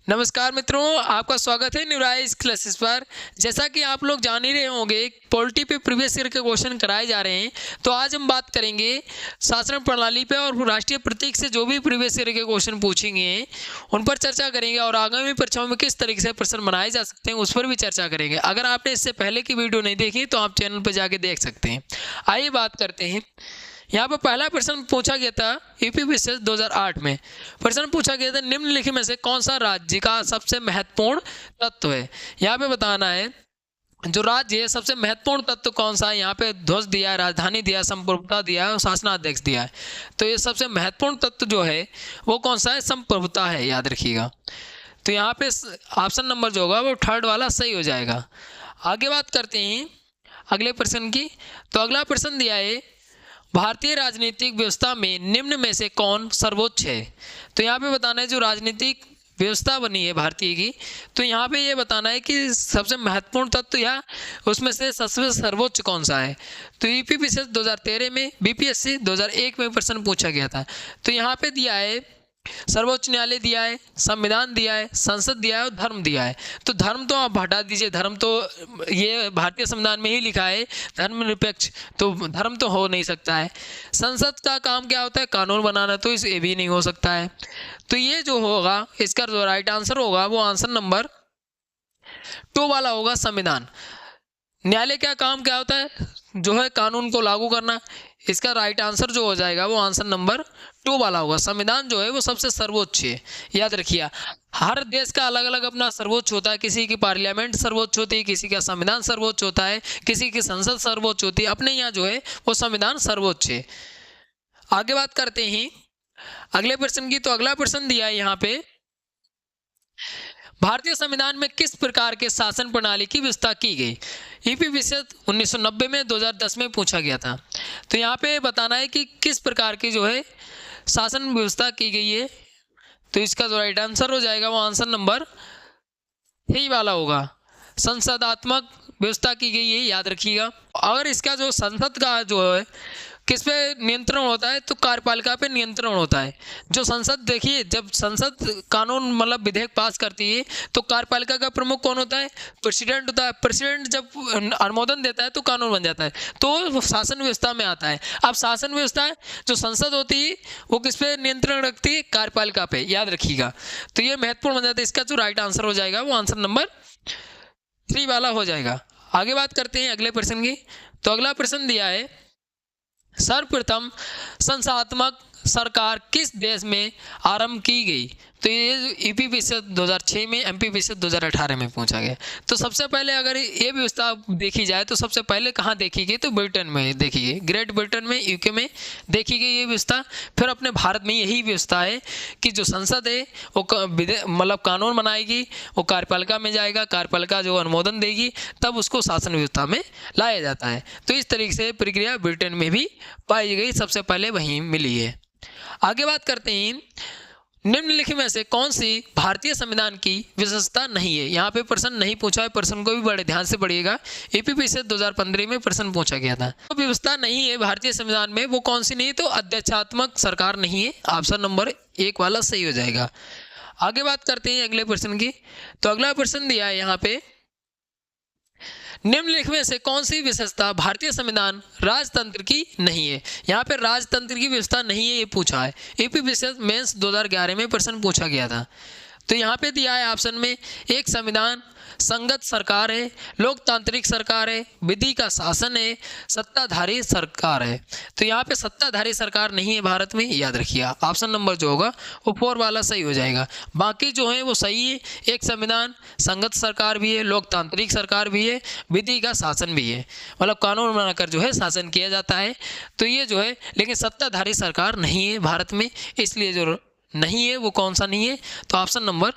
नमस्कार मित्रों, आपका स्वागत है न्यूराइज क्लासेस पर। जैसा कि आप लोग जान ही रहे होंगे, पॉलिटी पे प्रीवियस ईयर के क्वेश्चन कराए जा रहे हैं। तो आज हम बात करेंगे शासन प्रणाली पे और राष्ट्रीय प्रतीक से जो भी प्रीवियस ईयर के क्वेश्चन पूछेंगे उन पर चर्चा करेंगे और आगामी परीक्षाओं में किस तरीके से प्रश्न बनाए जा सकते हैं उस पर भी चर्चा करेंगे। अगर आपने इससे पहले की वीडियो नहीं देखी तो आप चैनल पर जाके देख सकते हैं। आइए बात करते हैं। यहाँ पर पहला प्रश्न पूछा गया था यूपी विशेष 2008 में। प्रश्न पूछा गया था निम्नलिखित में से कौन सा राज्य का सबसे महत्वपूर्ण तत्व है। यहाँ पे बताना है जो राज्य है सबसे महत्वपूर्ण तत्व कौन सा है। यहाँ पे ध्वज दिया है, राजधानी दिया है, संप्रभुता दिया है और शासनाध्यक्ष दिया है। तो ये सबसे महत्वपूर्ण तत्व जो है वो कौन सा है, संप्रभुता है, याद रखिएगा। तो यहाँ पे ऑप्शन नंबर जो होगा वो थर्ड वाला सही हो जाएगा। आगे बात करते हैं अगले प्रश्न की। तो अगला प्रश्न दिया है भारतीय राजनीतिक व्यवस्था में निम्न में से कौन सर्वोच्च है। तो यहाँ पे बताना है जो राजनीतिक व्यवस्था बनी है भारतीय की, तो यहाँ पे ये बताना है कि सबसे महत्वपूर्ण तत्व या उसमें से सबसे सर्वोच्च कौन सा है। तो यूपी विशेष 2013 में, बीपीएससी 2001 में प्रश्न पूछा गया था। तो यहाँ पे दिया है सर्वोच्च न्यायालय दिया है, संविधान दिया है, संसद दिया है और धर्म दिया है। तो धर्म तो आप हटा दीजिए, धर्म तो ये भारतीय संविधान में ही लिखा है धर्मनिरपेक्ष, तो धर्म तो हो नहीं सकता है। संसद का काम क्या होता है, कानून बनाना, तो इसे भी नहीं हो सकता है। तो ये जो होगा इसका जो राइट आंसर होगा वो आंसर नंबर 2 वाला होगा, संविधान। न्यायालय का काम क्या होता है, जो है कानून को लागू करना। इसका राइट आंसर जो हो जाएगा वो आंसर नंबर 2 वाला होगा। संविधान जो है वो सबसे सर्वोच्च है, याद रखिए। हर देश का अलग अलग अपना सर्वोच्च होता है। किसी की पार्लियामेंट सर्वोच्च होती है, किसी का संविधान सर्वोच्च होता है, किसी की संसद सर्वोच्च होती है। अपने यहाँ जो है वो संविधान सर्वोच्च है। आगे बात करते हैं अगले प्रश्न की। तो अगला प्रश्न दिया है यहाँ पे भारतीय संविधान में किस प्रकार के शासन प्रणाली की व्यवस्था की गई। यूपी विशेष 1990 में, 2010 में पूछा गया था। तो यहाँ पे बताना है कि किस प्रकार की जो है शासन व्यवस्था की गई है। तो इसका जो राइट आंसर हो जाएगा वो आंसर नंबर 3 वाला होगा, संसदात्मक व्यवस्था की गई है, याद रखिएगा। और इसका जो संसद का जो है किस पे नियंत्रण होता है, तो कार्यपालिका पे नियंत्रण होता है। जो संसद, देखिए जब संसद कानून मतलब विधेयक पास करती है तो कार्यपालिका का प्रमुख कौन होता है, प्रेसिडेंट होता है। प्रेसिडेंट जब अनुमोदन देता है तो कानून बन जाता है, तो वो शासन व्यवस्था में आता है। अब शासन व्यवस्था जो संसद होती है वो किस पे नियंत्रण रखती है, कार्यपालिका पे, याद रखिएगा। तो ये महत्वपूर्ण बन जाता है। इसका जो राइट आंसर हो जाएगा वो आंसर नंबर 3 वाला हो जाएगा। आगे बात करते हैं अगले प्रश्न की। तो अगला प्रश्न दिया है सर्वप्रथम संस्थात्मक सरकार किस देश में आरंभ की गई। तो ये यूपी विशेष 2006 में, एमपी विशेष 2018 में पूछा गया। तो सबसे पहले अगर ये व्यवस्था देखी जाए तो सबसे पहले कहाँ देखी गई, तो ब्रिटेन में देखी गई, ग्रेट ब्रिटेन में, यूके में देखी गई ये व्यवस्था। फिर अपने भारत में यही व्यवस्था है कि जो संसद है वो मतलब कानून बनाएगी, वो कार्यपालिका में जाएगा, कार्यपालिका जो अनुमोदन देगी तब उसको शासन व्यवस्था में लाया जाता है। तो इस तरीके से प्रक्रिया ब्रिटेन में भी पाई गई, सबसे पहले वहीं मिली है। आगे बात करते हैं निम्नलिखित में से कौन सी भारतीय संविधान की विशेषता नहीं है। यहाँ पे प्रश्न नहीं पूछा है, प्रश्न को भी बड़े ध्यान से पढ़िएगा। यूपी से 2015 में प्रश्न पूछा गया था। तो व्यवस्था नहीं है भारतीय संविधान में, वो कौन सी नहीं है, तो अध्यक्षात्मक सरकार नहीं है, ऑप्शन नंबर 1 वाला सही हो जाएगा। आगे बात करते हैं अगले प्रश्न की। तो अगला प्रश्न दिया है यहाँ पे निम्नलिखित में से कौन सी विशेषता भारतीय संविधान राजतंत्र की नहीं है। यहाँ पे राजतंत्र की व्यवस्था नहीं है ये पूछा है। यूपी विशेष मेंस 2011 में प्रश्न पूछा गया था। तो यहाँ पे दिया है ऑप्शन में एक संविधान, संगत सरकार है, लोकतांत्रिक सरकार है, विधि का शासन है, सत्ताधारी सरकार है। तो यहाँ पे सत्ताधारी सरकार नहीं है भारत में, याद रखिए। ऑप्शन नंबर जो होगा वो 4 वाला सही हो जाएगा। बाकी जो है वो सही है, एक संविधान, संगत सरकार भी है, लोकतांत्रिक सरकार भी है, विधि का शासन भी है, मतलब कानून बनाकर जो है शासन किया जाता है। तो ये जो है, लेकिन सत्ताधारी सरकार नहीं है भारत में, इसलिए जो नहीं है वो कौन सा नहीं है, तो ऑप्शन नंबर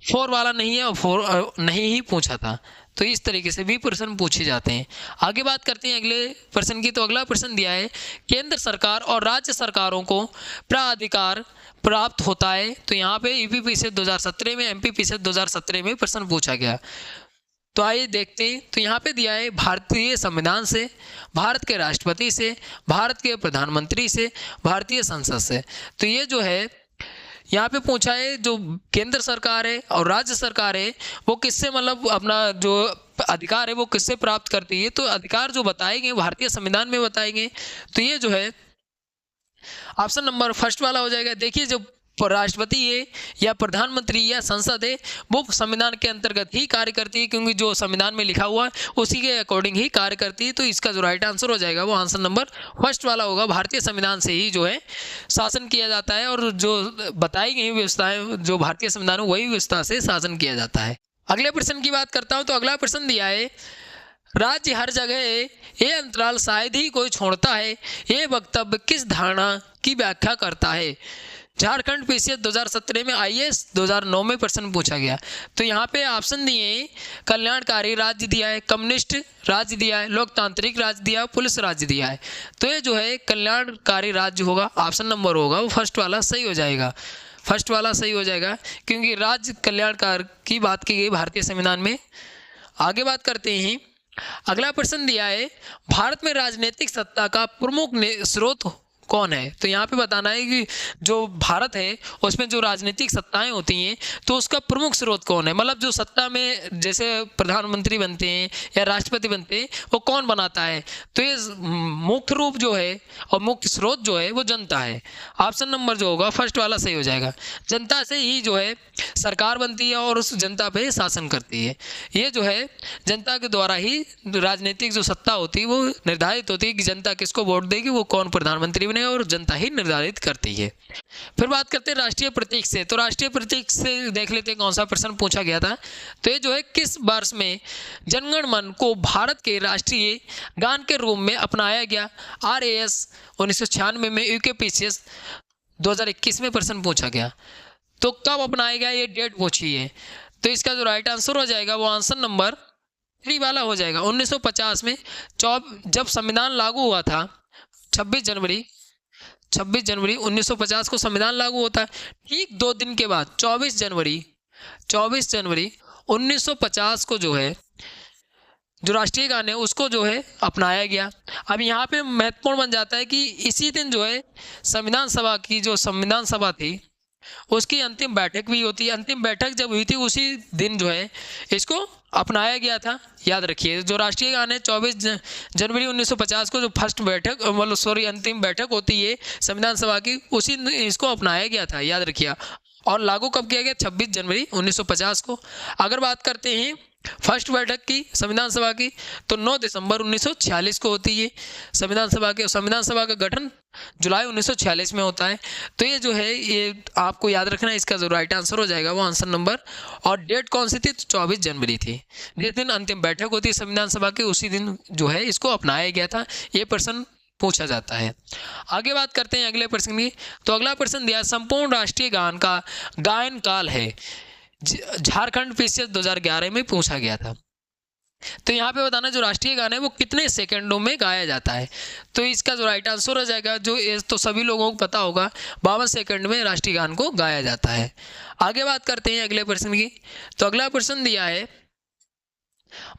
4 वाला नहीं है और 4 नहीं ही पूछा था। तो इस तरीके से भी प्रश्न पूछे जाते हैं। आगे बात करते हैं अगले प्रश्न की। तो अगला प्रश्न दिया है केंद्र सरकार और राज्य सरकारों को प्राधिकार प्राप्त होता है। तो यहाँ पे यूपी विशेष 2017 में, एमपी विशेष 2017 में प्रश्न पूछा गया। तो आइए देखते हैं। तो यहाँ पे दिया है भारतीय संविधान से, भारत के राष्ट्रपति से, भारत के प्रधानमंत्री से, भारतीय संसद से। तो ये जो है यहाँ पे पूछा है जो केंद्र सरकार है और राज्य सरकार है वो किससे मतलब अपना जो अधिकार है वो किससे प्राप्त करती है, तो अधिकार जो बताए गए भारतीय संविधान में बताए गए। तो ये जो है ऑप्शन नंबर फर्स्ट वाला हो जाएगा। देखिए जो राष्ट्रपति है या प्रधानमंत्री या संसद है वो संविधान के अंतर्गत ही कार्य करती है, क्योंकि जो संविधान में लिखा हुआ है उसी के अकॉर्डिंग ही कार्य करती है। तो इसका जो राइट आंसर हो जाएगा वो आंसर नंबर फर्स्ट वाला होगा। भारतीय संविधान से ही जो है शासन किया जाता है और जो बताई गई व्यवस्थाएं जो भारतीय संविधान है वही व्यवस्था से शासन किया जाता है। अगले प्रश्न की बात करता हूँ तो अगला प्रश्न दिया है राज्य हर जगह ये अंतराल शायद ही कोई छोड़ता है, ये वक्तव्य किस धारणा की व्याख्या करता है। झारखंड पीसीएस 2017 में आईएएस 2009 में प्रश्न पूछा गया। तो यहाँ पे ऑप्शन दिए हैं कल्याणकारी राज्य दिया है, कम्युनिस्ट राज्य दिया है, लोकतांत्रिक राज्य दिया है, पुलिस राज्य दिया है। तो ये जो है कल्याणकारी राज्य होगा, ऑप्शन नंबर होगा वो फर्स्ट वाला सही हो जाएगा। फर्स्ट वाला सही हो जाएगा क्योंकि राज्य कल्याणकार की बात की गई भारतीय संविधान में। आगे बात करते हैं, अगला प्रश्न दिया है भारत में राजनीतिक सत्ता का प्रमुख स्रोत कौन है। तो यहाँ पे बताना है कि जो भारत है उसमें जो राजनीतिक सत्ताएं होती हैं तो उसका प्रमुख स्रोत कौन है, मतलब जो सत्ता में जैसे प्रधानमंत्री बनते हैं या राष्ट्रपति बनते हैं वो कौन बनाता है। तो ये मुख्य रूप जो है और मुख्य स्रोत जो है वो जनता है। ऑप्शन नंबर जो होगा फर्स्ट वाला सही हो जाएगा। जनता से ही जो है सरकार बनती है और उस जनता पे शासन करती है। ये जो है जनता के द्वारा ही राजनीतिक जो सत्ता होती है वो निर्धारित होती है कि जनता किसको वोट देगी, वो कौन प्रधानमंत्री और जनता ही निर्धारित करती है। फिर बात करते हैं राष्ट्रीय प्रतीक से। तो राष्ट्रीय प्रतीक से देख लेते हैं कौन सा प्रश्न पूछा गया था। तो ये जो है किस वर्ष में जनगण मन को भारत के राष्ट्रीय गान के रूप में अपनाया गया। आरएएस 1996 में, यूकेपीसीएस 2021 में प्रश्न पूछा गया। तो कब अपनाया गया ये डेट पूछी है। तो इसका जो राइट आंसर हो जाएगा वो आंसर नंबर 3 वाला हो जाएगा। 1950 में जब संविधान लागू हुआ था 26 जनवरी 1950 को संविधान लागू होता है। ठीक 2 दिन के बाद 24 जनवरी 1950 को जो है जो राष्ट्रीय गान है उसको जो है अपनाया गया। अब यहाँ पे महत्वपूर्ण बन जाता है कि इसी दिन जो है संविधान सभा की जो संविधान सभा थी उसकी अंतिम बैठक भी होती है। अंतिम बैठक जब हुई थी उसी दिन जो है इसको अपनाया गया था। याद रखिए जो राष्ट्रीय गान है 24 जनवरी 1950 को जो फर्स्ट बैठक मतलब अंतिम बैठक होती है संविधान सभा की, उसी दिन इसको अपनाया गया था। याद रखिए। और लागू कब किया गया 26 जनवरी 1950 को। अगर बात करते हैं फर्स्ट बैठक की संविधान सभा की तो 9 दिसंबर 1946 को होती है संविधान सभा का गठन जुलाई 1946 में होता है। तो ये जो है ये आपको याद रखना है। इसका जो राइट आंसर हो जाएगा वो आंसर नंबर, और डेट कौन सी थी तो 24 जनवरी थी। जिस दिन अंतिम बैठक होती है संविधान सभा की उसी दिन जो है इसको अपनाया गया था। ये प्रश्न पूछा जाता है। आगे बात करते हैं अगले प्रश्न की। तो अगला प्रश्न दिया संपूर्ण राष्ट्रीय गान का गायन काल है। झारखंड पीसीएस 2011 में पूछा गया था। तो यहाँ पे बताना जो राष्ट्रीय गान है वो कितने सेकंडों में गाया जाता है। तो इसका जो राइट आंसर हो जाएगा जो तो सभी लोगों को पता होगा 52 सेकंड में राष्ट्रीय गान को गाया जाता है। आगे बात करते हैं अगले प्रश्न की। तो अगला प्रश्न दिया है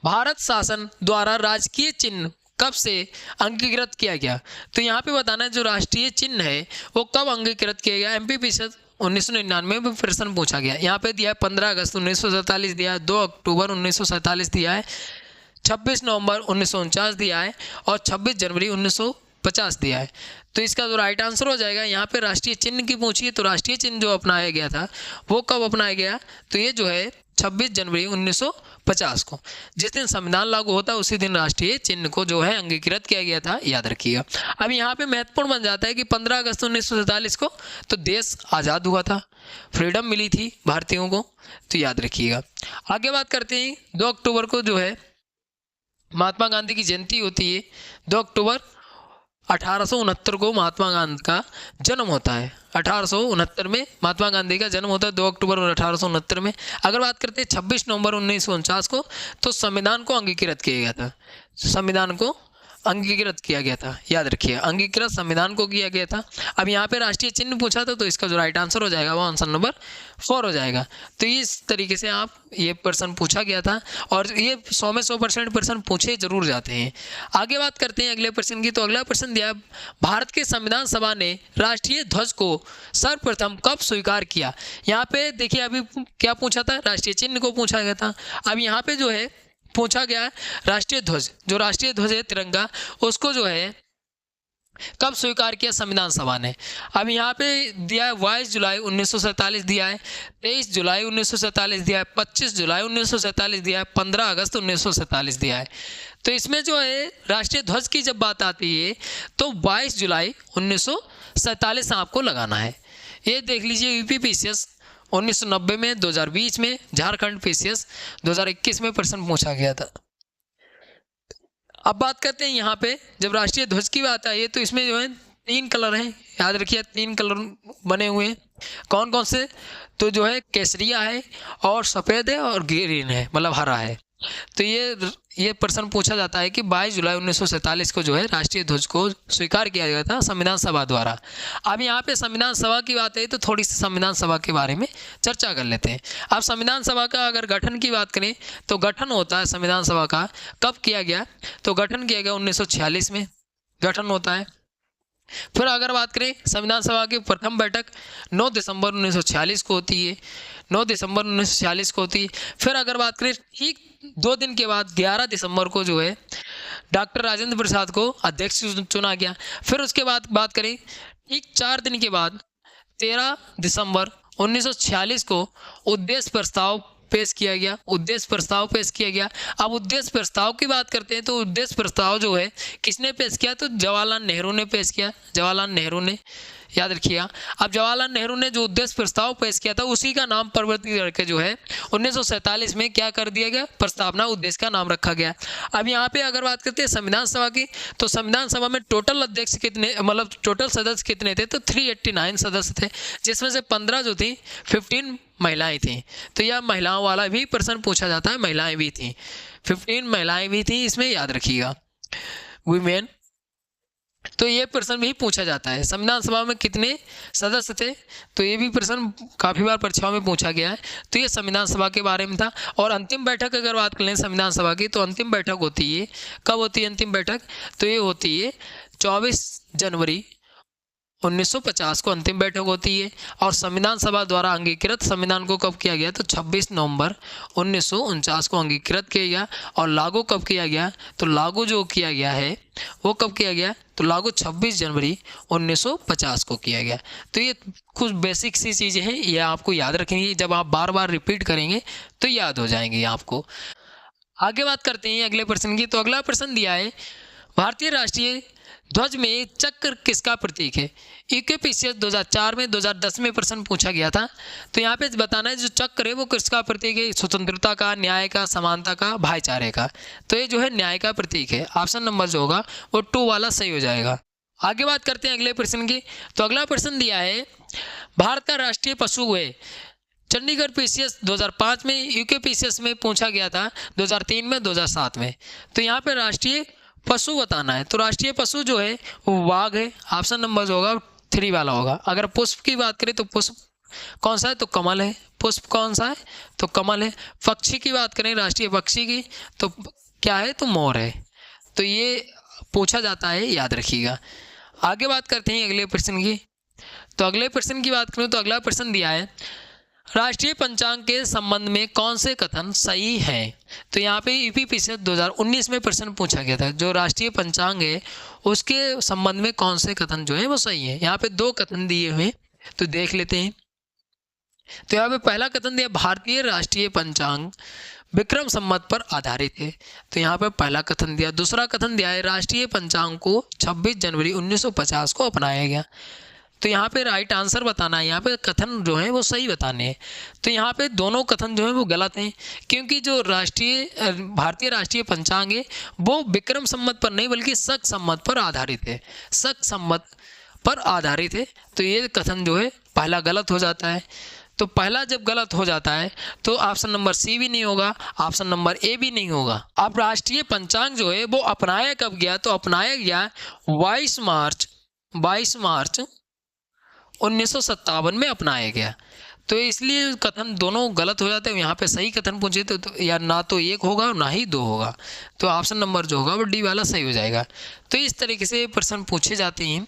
भारत शासन द्वारा राजकीय चिन्ह कब से अंगीकृत किया गया। तो यहाँ पे बताना है जो राष्ट्रीय चिन्ह है वो कब अंगीकृत किया गया। एमपीपीसीएस 1999 में प्रश्न पूछा गया। यहाँ पे दिया है 15 अगस्त 1947 दिया है, 2 अक्टूबर 1947 दिया है, 26 नवंबर 1949 दिया है और 26 जनवरी 1950 दिया है। तो इसका जो राइट आंसर हो जाएगा यहाँ पे राष्ट्रीय चिन्ह की पूछी है। तो राष्ट्रीय चिन्ह जो अपनाया गया था वो कब अपनाया गया तो ये जो है 26 जनवरी 1950 को। जिस दिन संविधान लागू होता है उसी दिन राष्ट्रीय चिन्ह को जो है अंगीकृत किया गया था। याद रखिएगा। अब यहाँ पे महत्वपूर्ण बन जाता है कि 15 अगस्त 1947 को तो देश आज़ाद हुआ था, फ्रीडम मिली थी भारतीयों को। तो याद रखिएगा। आगे बात करते हैं 2 अक्टूबर को जो है महात्मा गांधी की जयंती होती है। 2 अक्टूबर 1869 को महात्मा गांधी का जन्म होता है। 1869 में महात्मा गांधी का जन्म होता है 2 अक्टूबर 1869 में। अगर बात करते हैं 26 नवंबर 1949 को तो संविधान को अंगीकृत किया गया था। संविधान को अंगीकृत किया गया था, याद रखिए अंगीकृत संविधान को किया गया था। अब यहाँ पे राष्ट्रीय चिन्ह पूछा था, तो इसका जो राइट आंसर हो जाएगा वो आंसर नंबर 4 हो जाएगा। तो इस तरीके से आप ये प्रश्न पूछा गया था और ये 100 में 100% प्रश्न पूछे जरूर जाते हैं। आगे बात करते हैं अगले प्रश्न की। तो अगला प्रश्न दिया, भारत के संविधान सभा ने राष्ट्रीय ध्वज को सर्वप्रथम कब स्वीकार किया। यहाँ पे देखिए अभी क्या पूछा था, राष्ट्रीय चिन्ह को पूछा गया था। अब यहाँ पे जो है पूछा गया राष्ट्रीय ध्वज, जो राष्ट्रीय ध्वज है तिरंगा, उसको जो है कब स्वीकार किया संविधान सभा ने। अब यहाँ पे दिया है 22 जुलाई 1947 दिया है, 23 जुलाई 1947 दिया है, 25 जुलाई 1947 दिया है, 15 अगस्त 1947 दिया है। तो इसमें जो है राष्ट्रीय ध्वज की जब बात आती है तो 22 जुलाई 1947 आपको लगाना है। ये देख लीजिए यूपी पीसीएस 1990 में, 2020 में, झारखंड पीसीएस 2021 में प्रश्न पूछा गया था। अब बात करते हैं यहाँ पे जब राष्ट्रीय ध्वज की बात आई है तो इसमें जो है 3 कलर हैं, याद रखिए 3 कलर बने हुए हैं। कौन कौन से, तो जो है केसरिया है और सफ़ेद है और ग्रीन है, मतलब हरा है। तो ये प्रश्न पूछा जाता है कि 22 जुलाई 1947 को जो है राष्ट्रीय ध्वज को स्वीकार किया गया था संविधान सभा द्वारा। अब यहाँ पे संविधान सभा की बात है तो थोड़ी सी संविधान सभा के बारे में चर्चा कर लेते हैं। अब संविधान सभा का अगर गठन की बात करें तो गठन होता है संविधान सभा का कब किया गया, तो गठन किया गया 1946 में गठन होता है। फिर अगर बात करें संविधान सभा की प्रथम बैठक 9 दिसंबर 1946 को होती है, 9 दिसंबर 1946 को होती है। फिर अगर बात करें ठीक 2 दिन के बाद 11 दिसंबर को जो है डॉक्टर राजेंद्र प्रसाद को अध्यक्ष चुना गया। फिर उसके बाद बात करें ठीक 4 दिन के बाद 13 दिसंबर 1946 को उद्देश्य प्रस्ताव पेश किया गया, उद्देश्य प्रस्ताव पेश किया गया। अब उद्देश्य प्रस्ताव की बात करते हैं तो उद्देश्य प्रस्ताव जो है किसने पेश किया, तो जवाहरलाल नेहरू ने पेश किया, जवाहरलाल नेहरू ने, याद रखिएगा। अब जवाहरलाल नेहरू ने जो उद्देश्य प्रस्ताव पेश किया था उसी का नाम परिवर्तित करके जो है 1947 में क्या कर दिया गया, प्रस्तावना उद्देश्य का नाम रखा गया। अब यहाँ पे अगर बात करते हैं संविधान सभा की तो संविधान सभा में टोटल अध्यक्ष कितने, मतलब टोटल सदस्य कितने थे, तो 389 सदस्य थे, जिसमें से 15 जो थी 15 महिलाएं थीं। तो यह महिलाओं वाला भी प्रश्न पूछा जाता है, महिलाएं भी थीं, 15 महिलाएं भी थीं इसमें, याद रखिएगा वीमेन। तो ये प्रश्न भी पूछा जाता है संविधान सभा में कितने सदस्य थे, तो ये भी प्रश्न काफ़ी बार परीक्षाओं में पूछा गया है। तो ये संविधान सभा के बारे में था। और अंतिम बैठक अगर बात कर लें संविधान सभा की तो अंतिम बैठक होती है, कब होती है अंतिम बैठक, तो ये होती है 24 जनवरी 1950 को अंतिम बैठक होती है। और संविधान सभा द्वारा अंगीकृत संविधान को कब किया गया, तो 26 नवंबर 1949 को अंगीकृत किया गया। और लागू कब किया गया, तो लागू जो किया गया है वो कब किया गया, तो लागू 26 जनवरी 1950 को किया गया। तो ये कुछ बेसिक सी चीज़ें हैं, ये आपको याद रखेंगे, जब आप बार बार रिपीट करेंगे तो याद हो जाएंगे आपको। आगे बात करते हैं अगले प्रश्न की। तो अगला प्रश्न दिया है भारतीय राष्ट्रीय ध्वज में चक्र किसका प्रतीक है। यूकेपीसीएस 2004 में 2010 में प्रश्न पूछा गया था। तो यहाँ पे बताना है जो चक्र है वो किसका प्रतीक है, स्वतंत्रता का, न्याय का, समानता का, भाईचारे का। तो ये जो है न्याय का प्रतीक है, ऑप्शन नंबर जो होगा वो 2 वाला सही हो जाएगा। आगे बात करते हैं अगले प्रश्न की। तो अगला प्रश्न दिया है भारत का राष्ट्रीय पशु है। चंडीगढ़ पीसीएस 2005 में, यूके पीसीएस में पूछा गया था 2003 में, 2007 में। तो यहाँ पे राष्ट्रीय पशु बताना है। तो राष्ट्रीय पशु जो है वो वाघ है, ऑप्शन नंबर जो होगा 3 वाला होगा। अगर पुष्प की बात करें तो पुष्प कौन सा है, तो कमल है। पुष्प कौन सा है, तो कमल है। पक्षी की बात करें राष्ट्रीय पक्षी की तो क्या है, तो मोर है। तो ये पूछा जाता है, याद रखिएगा। आगे बात करते हैं अगले प्रश्न की। तो अगले प्रश्न की बात करूँ तो अगला प्रश्न दिया है राष्ट्रीय पंचांग के संबंध में कौन से कथन सही हैं। तो यहाँ पे यूपी पीसीएस 2019 में प्रश्न पूछा गया था, जो राष्ट्रीय पंचांग है उसके संबंध में कौन से कथन जो है वो सही है। यहाँ पे 2 कथन दिए हुए, तो देख लेते हैं। तो यहाँ पे पहला कथन दिया भारतीय राष्ट्रीय पंचांग विक्रम संवत पर आधारित है। तो यहाँ पे पहला कथन दिया। दूसरा कथन दिया है राष्ट्रीय पंचांग को 26 जनवरी 1950 को अपनाया गया। तो यहाँ पे राइट आंसर बताना है, यहाँ पे कथन जो है वो सही बताने हैं। तो यहाँ पे दोनों कथन जो है वो गलत हैं, क्योंकि जो भारतीय राष्ट्रीय पंचांग है वो विक्रम संवत पर नहीं बल्कि शक संवत पर आधारित है, शक संवत पर आधारित है। तो ये कथन जो है पहला गलत हो जाता है। तो पहला जब गलत हो जाता है तो ऑप्शन नंबर सी भी नहीं होगा, ऑप्शन नंबर ए भी नहीं होगा। अब राष्ट्रीय पंचांग जो है वो अपनाया कब गया, तो अपनाया गया 22 मार्च 1957 में अपनाया गया। तो इसलिए कथन दोनों गलत हो जाते हैं। यहाँ पे सही कथन पूछे तो या ना तो एक होगा और ना ही दो होगा, तो ऑप्शन नंबर जो होगा वो डी वाला सही हो जाएगा। तो इस तरीके से प्रश्न पूछे जाते हैं।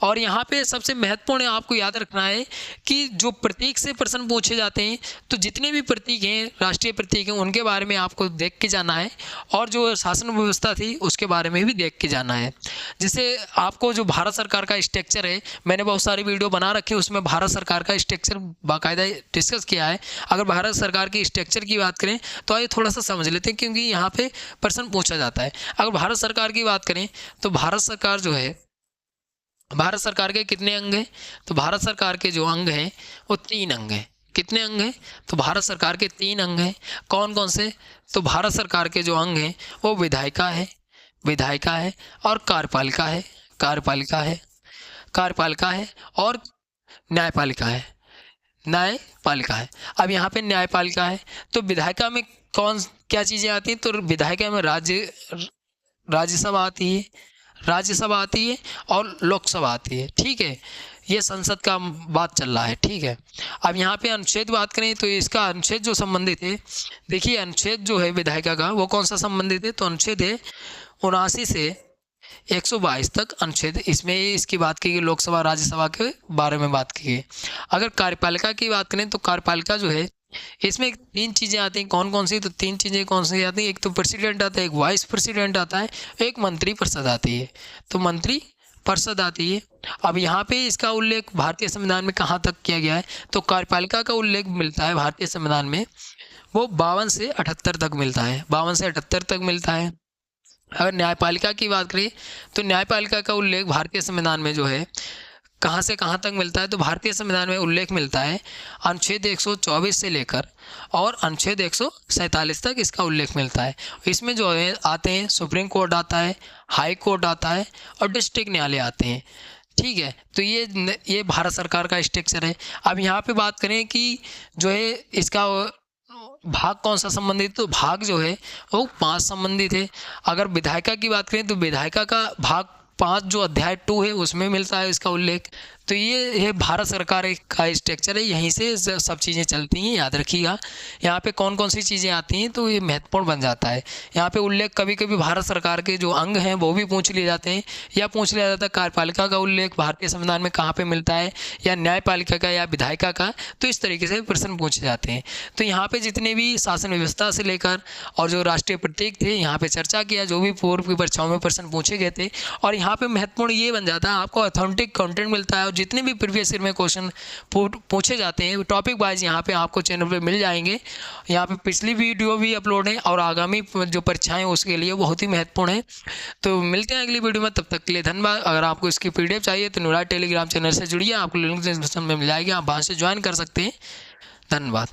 और यहाँ पे सबसे महत्वपूर्ण आपको याद रखना है कि जो प्रतीक से प्रश्न पूछे जाते हैं, तो जितने भी प्रतीक हैं, राष्ट्रीय प्रतीक हैं, उनके बारे में आपको देख के जाना है, और जो शासन व्यवस्था थी उसके बारे में भी देख के जाना है। जैसे आपको जो भारत सरकार का स्ट्रक्चर है, मैंने बहुत सारी वीडियो बना रखी है, उसमें भारत सरकार का स्ट्रक्चर बाकायदा डिस्कस किया है। अगर भारत सरकार की स्ट्रक्चर की बात करें तो आइए थोड़ा सा समझ लेते हैं, क्योंकि यहाँ पे प्रश्न पूछा जाता है। अगर भारत सरकार की बात करें तो भारत सरकार जो है, भारत सरकार के कितने अंग हैं, तो भारत सरकार के जो अंग हैं वो 3 अंग हैं। कितने अंग हैं, तो भारत सरकार के 3 अंग हैं। कौन कौन से, तो भारत सरकार के जो अंग हैं वो विधायिका है और कार्यपालिका है और न्यायपालिका है। अब यहाँ पे न्यायपालिका है, तो विधायिका में क्या चीज़ें आती हैं, तो विधायिका में राज्यसभा आती है और लोकसभा आती है। ठीक है, ये संसद का बात चल रहा है। ठीक है, अब यहाँ पे अनुच्छेद बात करें तो इसका अनुच्छेद जो संबंधित है, देखिए अनुच्छेद जो है विधायिका का वो कौन सा संबंधित है, तो अनुच्छेद है 79 से 122 तक अनुच्छेद, इसमें इसकी बात की गई, लोकसभा राज्यसभा के बारे में बात की गई। अगर कार्यपालिका की बात करें तो कार्यपालिका जो है इसमें 3 चीज़ें आती हैं। कौन कौन सी, तो 3 चीज़ें कौन सी आती हैं, एक तो प्रेसिडेंट आता है, एक वाइस प्रेसिडेंट आता है, एक मंत्री परिषद आती है। तो मंत्री परिषद आती है। अब यहाँ पे इसका उल्लेख भारतीय संविधान में कहाँ तक किया गया है, तो कार्यपालिका का उल्लेख मिलता है भारतीय संविधान में, वो 52 से 78 तक मिलता है, 52 से 78 तक मिलता है। अगर न्यायपालिका की बात करें तो न्यायपालिका का उल्लेख भारतीय संविधान में जो है कहाँ से कहाँ तक मिलता है, तो भारतीय संविधान में उल्लेख मिलता है अनुच्छेद 124 से लेकर और अनुच्छेद 147 तक इसका उल्लेख मिलता है। इसमें जो है आते हैं सुप्रीम कोर्ट आता है, हाई कोर्ट आता है और डिस्ट्रिक्ट न्यायालय आते हैं। ठीक है, तो ये भारत सरकार का स्ट्रक्चर है। अब यहाँ पे बात करें कि जो है इसका भाग कौन सा संबंधित, तो भाग जो है वो 5 संबंधित है। अगर विधायिका की बात करें तो विधायिका का भाग 5 जो अध्याय 2 है उसमें मिलता है इसका उल्लेख। तो ये है भारत सरकार का स्ट्रक्चर है, यहीं से सब चीज़ें चलती हैं, याद रखिएगा। यहाँ पे कौन कौन सी चीज़ें आती हैं तो ये महत्वपूर्ण बन जाता है। यहाँ पे उल्लेख कभी कभी भारत सरकार के जो अंग हैं वो भी पूछ लिए जाते हैं, या पूछ लिया जाता है कार्यपालिका का उल्लेख भारतीय संविधान में कहाँ पर मिलता है, या न्यायपालिका का या विधायिका का। तो इस तरीके से प्रश्न पूछे जाते हैं। तो यहाँ पर जितने भी शासन व्यवस्था से लेकर और जो राष्ट्रीय प्रतीक थे यहाँ पर चर्चा किया, जो भी पूर्व की परीक्षाओं में प्रश्न पूछे गए थे। और यहाँ पर महत्वपूर्ण ये बन जाता है, आपको ऑथेंटिक कंटेंट मिलता है, और जितने भी प्रीवियस ईयर में क्वेश्चन पूछे जाते हैं टॉपिक वाइज यहाँ पे आपको चैनल पे मिल जाएंगे। यहाँ पे पिछली वीडियो भी अपलोड है और आगामी जो परीक्षाएं उसके लिए बहुत ही महत्वपूर्ण है। तो मिलते हैं अगली वीडियो में, तब तक के लिए धन्यवाद। अगर आपको इसकी PDF चाहिए तो नुराज टेलीग्राम चैनल से जुड़िए, आपको लिंक डिस्क्रिप्शन में मिल जाएगी, आप वहाँ से ज्वाइन कर सकते हैं। धन्यवाद।